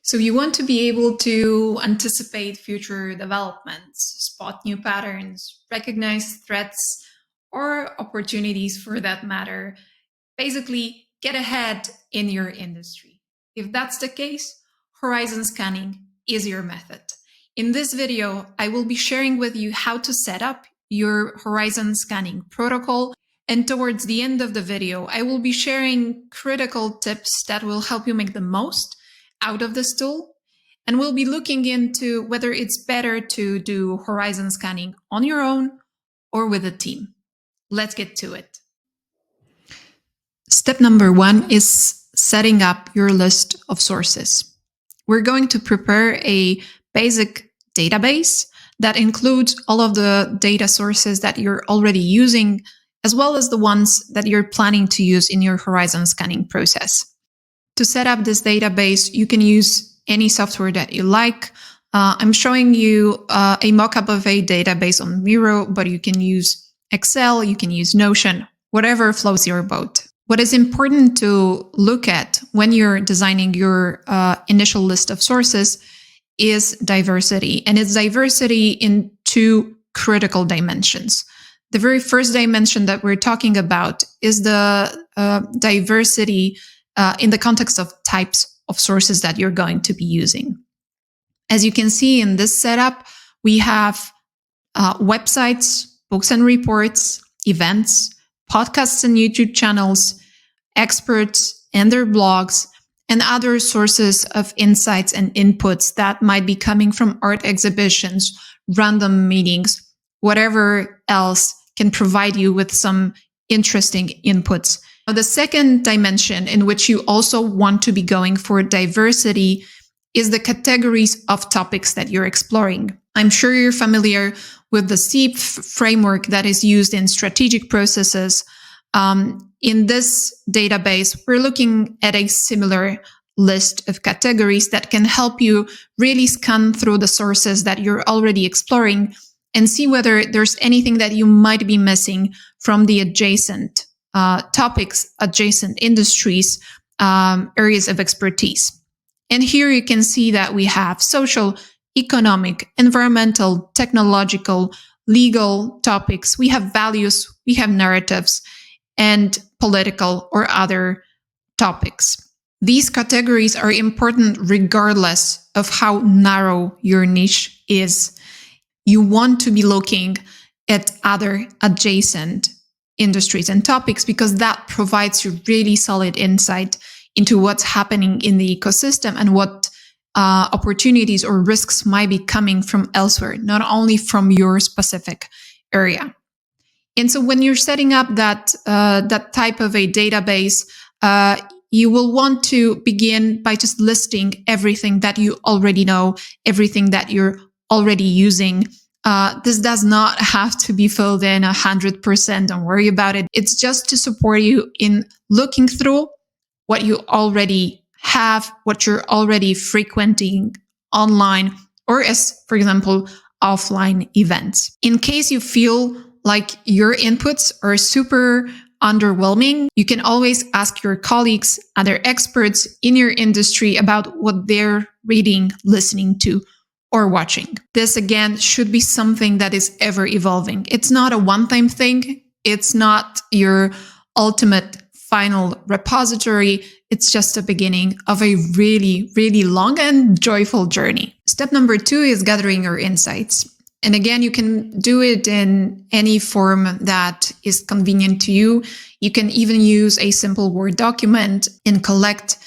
So you want to be able to anticipate future developments, spot new patterns, recognize threats or opportunities for that matter. Basically, get ahead in your industry. If that's the case, horizon scanning is your method. In this video, I will be sharing with you how to set up your horizon scanning protocol. And towards the end of the video, I will be sharing critical tips that will help you make the most out of this tool. And we'll be looking into whether it's better to do horizon scanning on your own or with a team. Let's get to it. Step number 1 is setting up your list of sources. We're going to prepare a basic database that includes all of the data sources that you're already using, as well as the ones that you're planning to use in your horizon scanning process. To set up this database, you can use any software that you like. I'm showing you a mock-up of a database on Miro, but you can use Excel, you can use Notion, whatever floats your boat. What is important to look at when you're designing your initial list of sources is diversity. And it's diversity in 2 critical dimensions. The very first dimension that we're talking about is the diversity in the context of types of sources that you're going to be using. As you can see in this setup, we have websites, books and reports, events, podcasts and YouTube channels, experts and their blogs, and other sources of insights and inputs that might be coming from art exhibitions, random meetings, whatever else can provide you with some interesting inputs. Now, the second dimension in which you also want to be going for diversity is the categories of topics that you're exploring. I'm sure you're familiar with the SEEP framework that is used in strategic processes. In this database, we're looking at a similar list of categories that can help you really scan through the sources that you're already exploring and see whether there's anything that you might be missing from the adjacent topics, adjacent industries, areas of expertise. And here you can see that we have social, economic, environmental, technological, legal topics. We have values, we have narratives, and political or other topics. These categories are important regardless of how narrow your niche is. You want to be looking at other adjacent industries and topics because that provides you really solid insight into what's happening in the ecosystem and what opportunities or risks might be coming from elsewhere, not only from your specific area. And so when you're setting up that type of a database, you will want to begin by just listing everything that you already know, everything that you're already using. This does not have to be filled in 100%. Don't worry about it. It's just to support you in looking through what you already have, what you're already frequenting online, or as, for example, offline events. In case you feel like your inputs are super underwhelming, you can always ask your colleagues, other experts in your industry about what they're reading, listening to, or watching. This, again, should be something that is ever evolving. It's not a one-time thing. It's not your ultimate final repository. It's just the beginning of a really, really long and joyful journey. Step number 2 is gathering your insights. And again, you can do it in any form that is convenient to you. You can even use a simple Word document and collect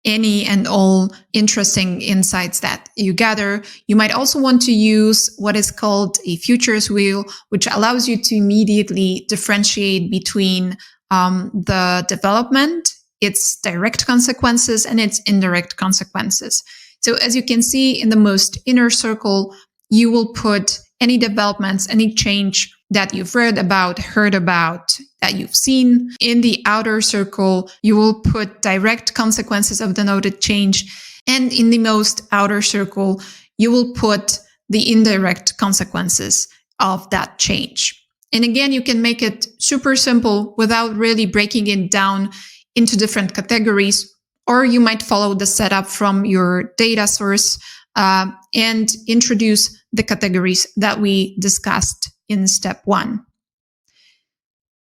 any and all interesting insights that you gather. You might also want to use what is called a futures wheel, which allows you to immediately differentiate between the development, its direct consequences, and its indirect consequences. So as you can see in the most inner circle, you will put any developments, any change that you've read about, heard about, that you've seen. In the outer circle, you will put direct consequences of the noted change. And in the most outer circle, you will put the indirect consequences of that change. And again, you can make it super simple without really breaking it down into different categories, Or you might follow the setup from your data source and introduce the categories that we discussed in step 1.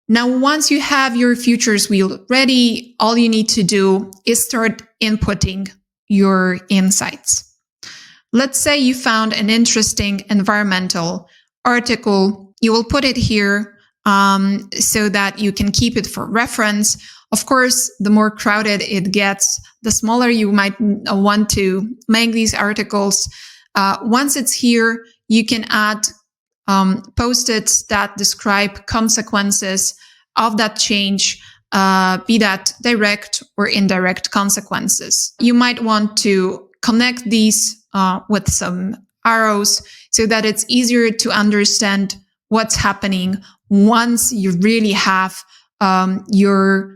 Now, once you have your futures wheel ready, all you need to do is start inputting your insights. Let's say you found an interesting environmental article. You will put it here so that you can keep it for reference. Of course, the more crowded it gets, the smaller you might want to make these articles. Once it's here, you can add post-its that describe consequences of that change, be that direct or indirect consequences. You might want to connect these with some arrows so that it's easier to understand what's happening once you really have your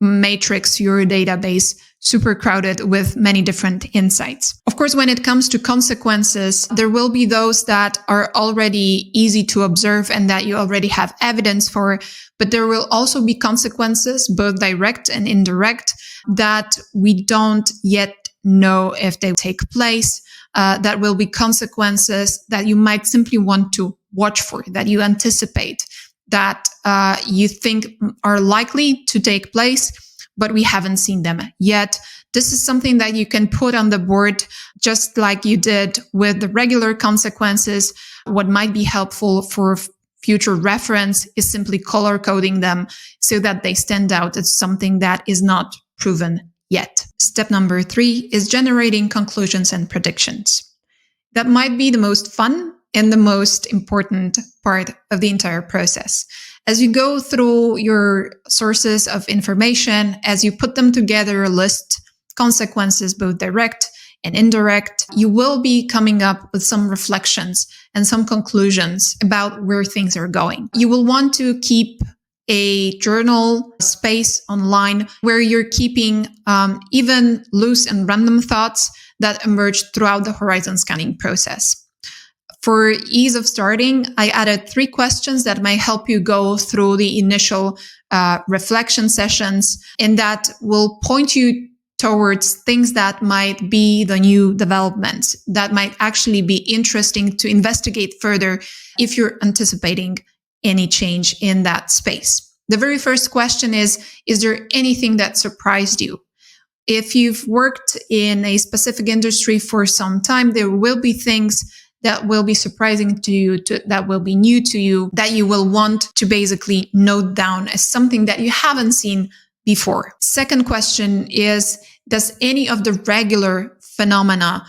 matrix, your database, super crowded with many different insights. Of course, when it comes to consequences, there will be those that are already easy to observe and that you already have evidence for, but there will also be consequences, both direct and indirect, that we don't yet know if they take place. That will be consequences that you might simply want to watch for, that you anticipate, that you think are likely to take place, but we haven't seen them yet. This is something that you can put on the board, just like you did with the regular consequences. What might be helpful for future reference is simply color coding them so that they stand out as something that is not proven yet. Step number 3 is generating conclusions and predictions. That might be the most fun and the most important part of the entire process. As you go through your sources of information, as you put them together, list consequences, both direct and indirect, you will be coming up with some reflections and some conclusions about where things are going. You will want to keep a journal space online where you're keeping even loose and random thoughts that emerge throughout the horizon scanning process. For ease of starting, I added 3 questions that might help you go through the initial reflection sessions, and that will point you towards things that might be the new developments, that might actually be interesting to investigate further if you're anticipating any change in that space. The very first question is there anything that surprised you? If you've worked in a specific industry for some time, there will be things that will be surprising to you, that will be new to you, that you will want to basically note down as something that you haven't seen before. Second question is, does any of the regular phenomena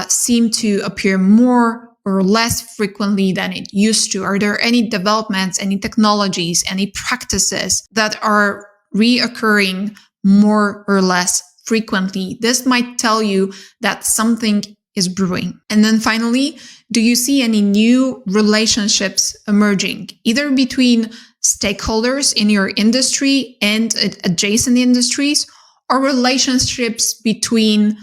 seem to appear more or less frequently than it used to? Are there any developments, any technologies, any practices that are reoccurring more or less frequently? This might tell you that something is brewing. And then finally, do you see any new relationships emerging, either between stakeholders in your industry and adjacent industries, or relationships between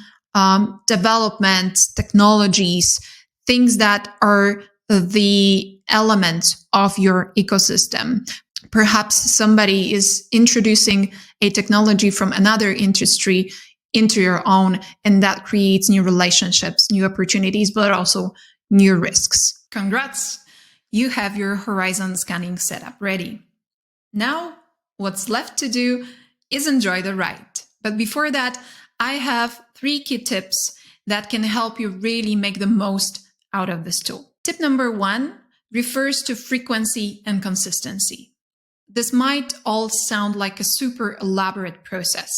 developments, technologies, things that are the elements of your ecosystem? Perhaps somebody is introducing a technology from another industry into your own, and that creates new relationships, new opportunities, but also new risks. Congrats! You have your horizon scanning setup ready. Now, what's left to do is enjoy the ride. But before that, I have 3 key tips that can help you really make the most out of this tool. Tip number 1 refers to frequency and consistency. This might all sound like a super elaborate process.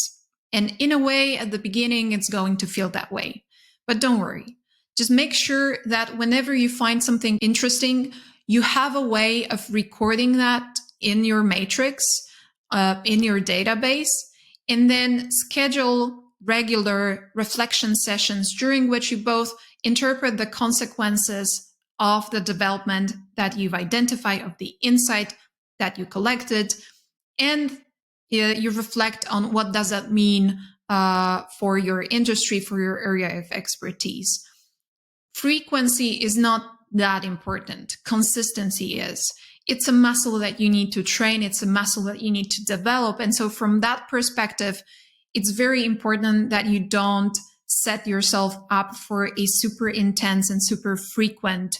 And in a way, at the beginning, it's going to feel that way. But don't worry. Just make sure that whenever you find something interesting, you have a way of recording that in your matrix, in your database, and then schedule regular reflection sessions during which you both interpret the consequences of the development that you've identified, of the insight that you collected, and you reflect on what does that mean for your industry, for your area of expertise. Frequency is not that important. Consistency is. It's a muscle that you need to train. It's a muscle that you need to develop. And so from that perspective, it's very important that you don't set yourself up for a super intense and super frequent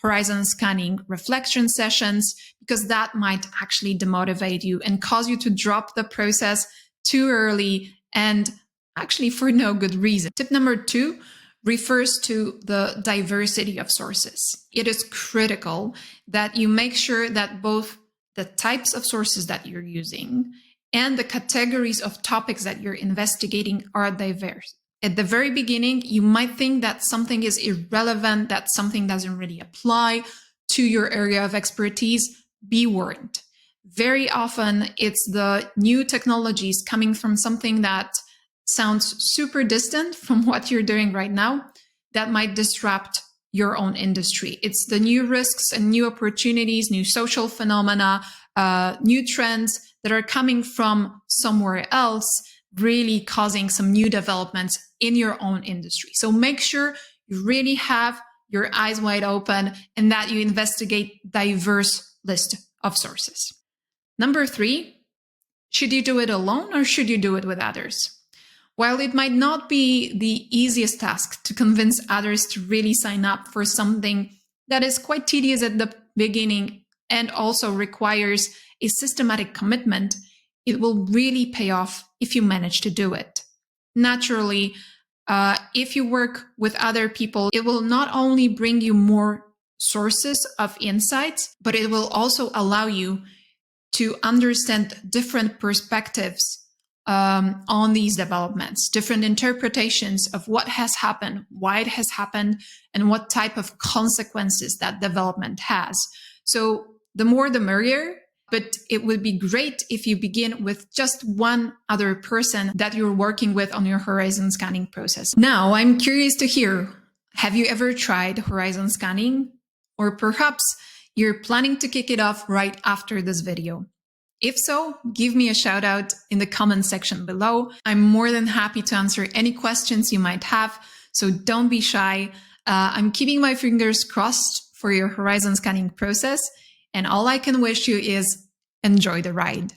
horizon scanning reflection sessions, because that might actually demotivate you and cause you to drop the process too early and actually for no good reason. Tip number 2 refers to the diversity of sources. It is critical that you make sure that both the types of sources that you're using and the categories of topics that you're investigating are diverse. At the very beginning, you might think that something is irrelevant, that something doesn't really apply to your area of expertise. Be warned. Very often, it's the new technologies coming from something that sounds super distant from what you're doing right now that might disrupt your own industry. It's the new risks and new opportunities, new social phenomena, new trends that are coming from somewhere else, really causing some new developments in your own industry. So make sure you really have your eyes wide open and that you investigate diverse list of sources. Number 3, should you do it alone or should you do it with others? While it might not be the easiest task to convince others to really sign up for something that is quite tedious at the beginning and also requires a systematic commitment, it will really pay off if you manage to do it. Naturally, if you work with other people, it will not only bring you more sources of insights, but it will also allow you to understand different perspectives on these developments, different interpretations of what has happened, why it has happened, and what type of consequences that development has. So the more the merrier, but it would be great if you begin with just one other person that you're working with on your horizon scanning process. Now, I'm curious to hear, have you ever tried horizon scanning? Or perhaps you're planning to kick it off right after this video. If so, give me a shout out in the comment section below. I'm more than happy to answer any questions you might have, so don't be shy. I'm keeping my fingers crossed for your horizon scanning process, and all I can wish you is enjoy the ride.